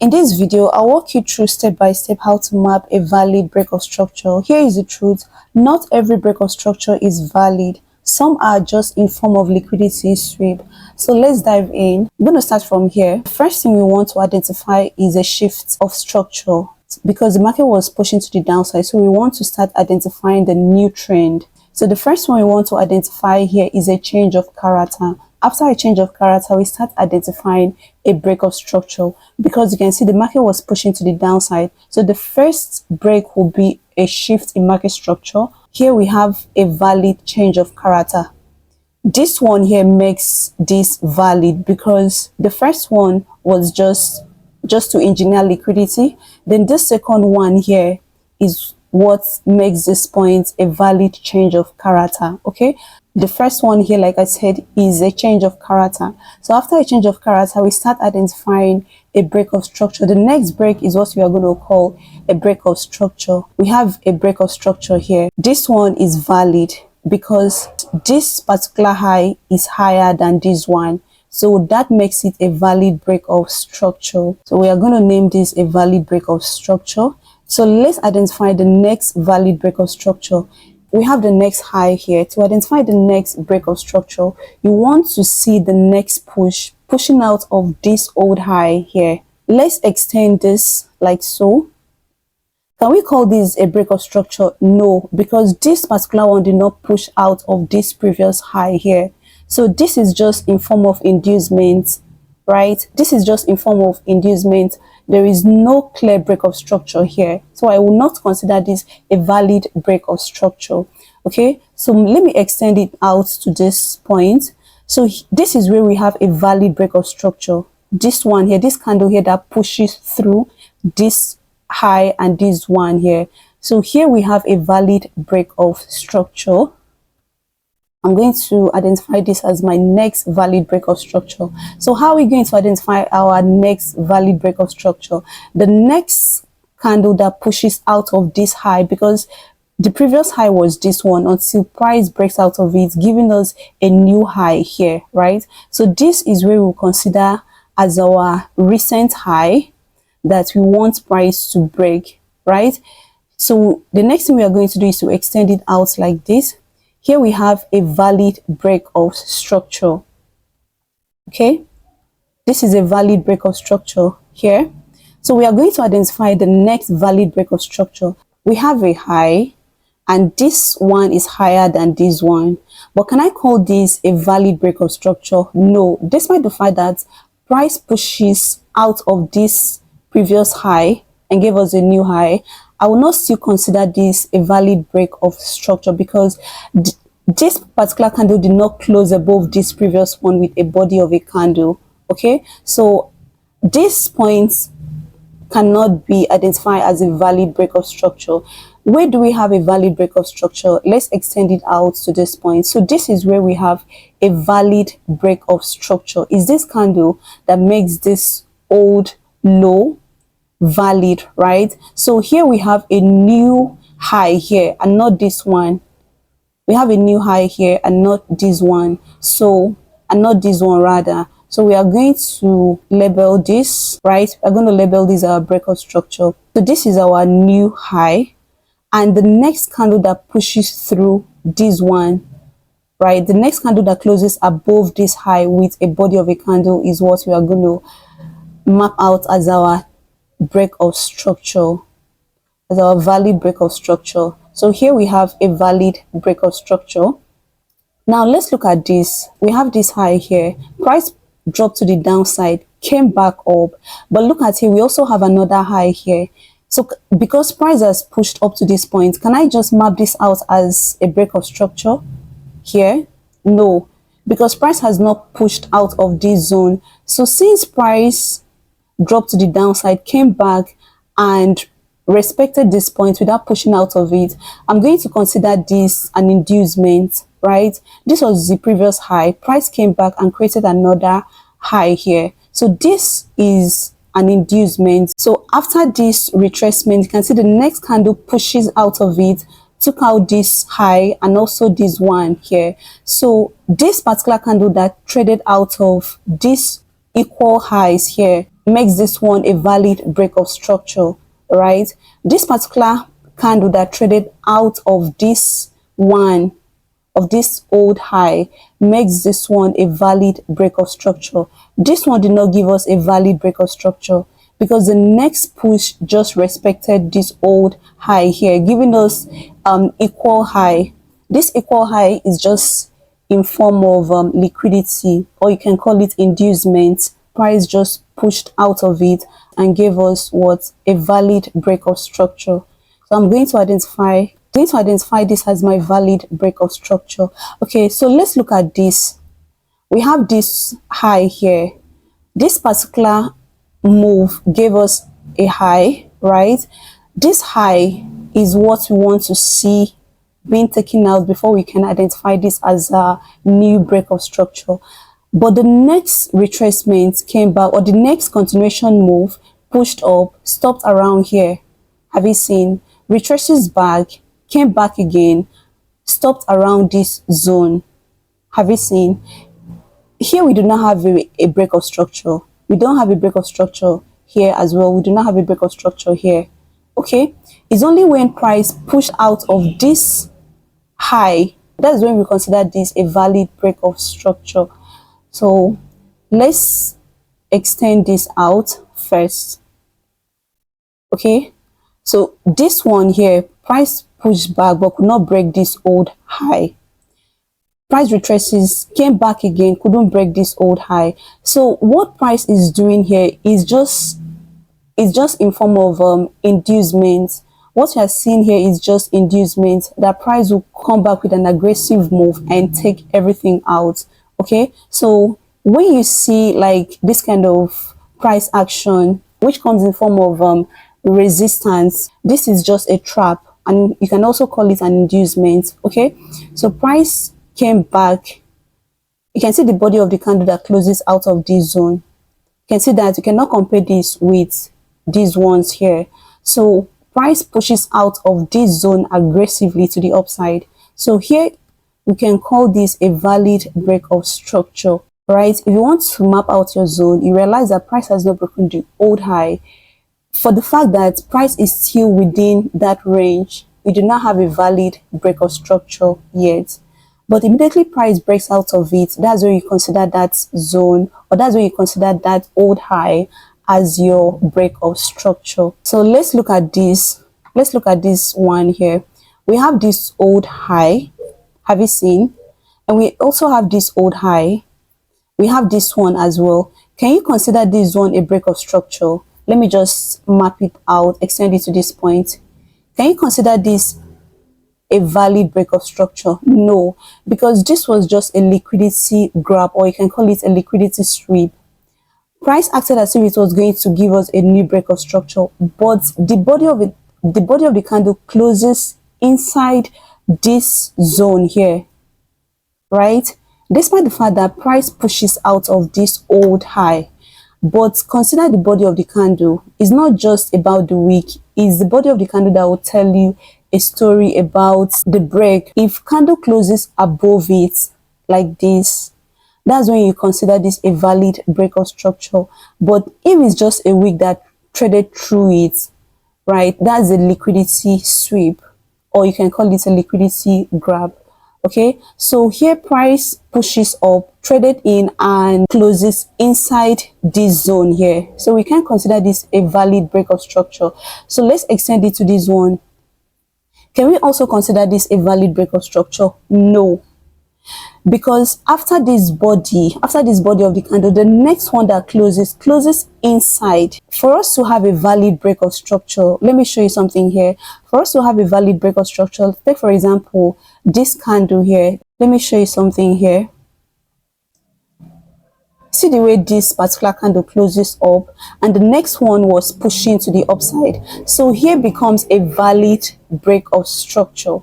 In this video, I'll walk you through step by step how to map a valid break of structure. Here is the truth. Not every break of structure is valid. Some are just in form of liquidity sweep. So let's dive in. I'm going to start from here. The first thing we want to identify is a shift of structure because the market was pushing to the downside. So we want to start identifying the new trend. So the first one we want to identify here is a change of character. After a change of character, we start identifying a break of structure because you can see the market was pushing to the downside. So the first break will be a shift in market structure. Here we have a valid change of character. This one here makes this valid because the first one was just to engineer liquidity. Then this second one here is what makes this point a valid change of character. Okay, the first one here, like I said, is a change of character. So after a change of character, we start identifying a break of structure. The next break is what we are going to call a break of structure. We have a break of structure here. This one is valid because this particular high is higher than this one. So that makes it a valid break of structure. So we are going to name this a valid break of structure. So let's identify the next valid break of structure. We have the next high here. To identify the next break of structure, you want to see the next pushing out of this old high here. Let's extend this like so. Can we call this a break of structure? No, because this particular one did not push out of this previous high here. So this is just in form of inducement, right? This is just in form of inducement. There is no clear break of structure here. So I will not consider this a valid break of structure. Okay, so let me extend it out to this point. So this is where we have a valid break of structure. This one here, this candle here that pushes through this high and this one here. So here we have a valid break of structure. I'm going to identify this as my next valid break of structure. So how are we going to identify our next valid break of structure? The next candle that pushes out of this high, because the previous high was this one, until price breaks out of it, giving us a new high here, right? So this is where we'll consider as our recent high that we want price to break, right? So the next thing we are going to do is to extend it out like this. Here we have a valid break of structure. Okay, this is a valid break of structure here. So we are going to identify the next valid break of structure. We have a high and this one is higher than this one. But can I call this a valid break of structure? No, despite the fact that price pushes out of this previous high and gave us a new high, I will not still consider this a valid break of structure because this particular candle did not close above this previous one with a body of a candle. Okay, so this point cannot be identified as a valid break of structure. Where do we have a valid break of structure? Let's extend it out to this point. So this is where we have a valid break of structure. Is this candle that makes this old low valid, right? So here we have a new high here and not this one. We have a new high here and not this one. So, and not this one rather. So we are going to label this, right? We're going to label this our break of structure. So this is our new high. And the next candle that pushes through this one, right? The next candle that closes above this high with a body of a candle is what we are going to map out as our break of structure, as our valid break of structure. So here we have a valid break of structure. Now let's look at this. We have this high here. Price dropped to the downside, came back up. But look at here, we also have another high here. So because price has pushed up to this point, can I just map this out as a break of structure here? No, because price has not pushed out of this zone. So since price dropped to the downside, came back and respected this point without pushing out of it, I'm going to consider this an inducement, right? This was the previous high. Price came back and created another high here. So this is an inducement. So after this retracement, you can see the next candle pushes out of it, took out this high and also this one here. So this particular candle that traded out of these equal highs here makes this one a valid break of structure, right? This particular candle that traded out of this one, of this old high, makes this one a valid break of structure. This one did not give us a valid break of structure because the next push just respected this old high here, giving us equal high. This equal high is just in form of liquidity, or you can call it inducement. Price just pushed out of it and gave us what? A valid break of structure. So I'm going to identify this as my valid break of structure. Okay, so let's look at this. We have this high here. This particular move gave us a high, right? This high is what we want to see being taken out before we can identify this as a new break of structure. But the next retracement came back, or the next continuation move pushed up, stopped around here. Have you seen? Retraces back, came back again, stopped around this zone. Have you seen? Here we do not have a break of structure. We don't have a break of structure here as well. We do not have a break of structure here. Okay, it's only when price pushed out of this high, that's when we consider this a valid break of structure. So let's extend this out first. Okay, so this one here, price pushed back but could not break this old high. Price retraces, came back again, couldn't break this old high. So what price is doing here is just in form of inducement. What you are seeing here is just inducement. That price will come back with an aggressive move and take everything out. Okay, so when you see like this kind of price action, which comes in form of resistance, this is just a trap, and you can also call it an inducement. Okay, so price came back. You can see the body of the candle that closes out of this zone. You can see that you cannot compare this with these ones here. So price pushes out of this zone aggressively to the upside. So here we can call this a valid break of structure, right? If you want to map out your zone, you realize that price has not broken the old high. For the fact that price is still within that range, we do not have a valid break of structure yet. But immediately price breaks out of it, that's where you consider that zone, or that's where you consider that old high as your break of structure. So let's look at this. Let's look at this one here. We have this old high. Have you seen? And we also have this old high. We have this one as well. Can you consider this one a break of structure? Let me just map it out, extend it to this point. Can you consider this a valid break of structure? No, because this was just a liquidity grab, or you can call it a liquidity sweep. Price acted as if it was going to give us a new break of structure, but the body of the candle closes inside this zone here, right? Despite the fact that price pushes out of this old high, but consider the body of the candle. It's not just about the wick, it's the body of the candle that will tell you a story about the break. If candle closes above it like this, that's when you consider this a valid break of structure. But if it's just a wick that traded through it, right, that's a liquidity sweep, or you can call it a liquidity grab. Okay, so here price pushes up, traded in, and closes inside this zone here. So we can consider this a valid break of structure. So let's extend it to this one. Can we also consider this a valid break of structure? No, because after this body of the candle, the next one that closes inside. For us to have a valid break of structure, let me show you something here. For us to have a valid break of structure, take for example this candle here. Let me show you something here. See the way this particular candle closes up, and the next one was pushing to the upside. So here becomes a valid break of structure,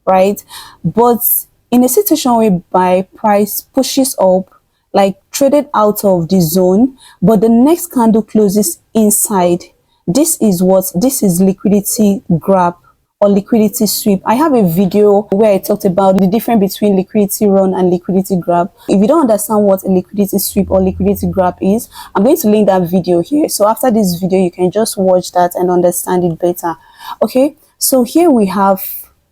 right? But in a situation whereby price pushes up, like traded out of the zone, but the next candle closes inside, this is liquidity grab, or liquidity sweep. I have a video where I talked about the difference between liquidity run and liquidity grab. If you don't understand what a liquidity sweep or liquidity grab is, I'm going to link that video here. So after this video, you can just watch that and understand it better. Okay, so here we have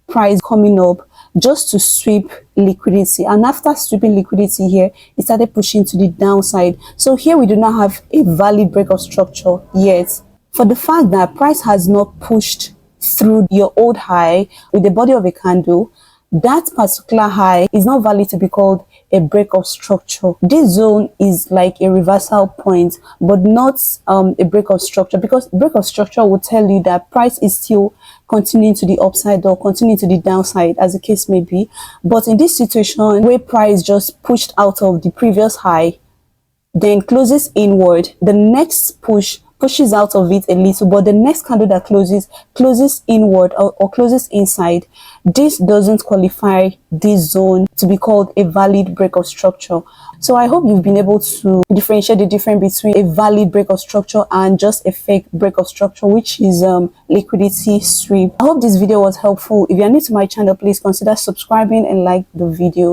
price coming up just to sweep liquidity, and after sweeping liquidity here, it started pushing to the downside. So here we do not have a valid break of structure yet, for the fact that price has not pushed through your old high with the body of a candle. That particular high is not valid to be called a break of structure. This zone is like a reversal point, but not a break of structure, because break of structure will tell you that price is still continuing to the upside or continuing to the downside, as the case may be. But in this situation where price just pushed out of the previous high, then closes inward, the next push pushes out of it a little, but the next candle that closes inward or closes inside, this doesn't qualify this zone to be called a valid break of structure. So I hope you've been able to differentiate the difference between a valid break of structure and just a fake break of structure, which is liquidity sweep. I hope this video was helpful. If you are new to my channel, please consider subscribing and like the video.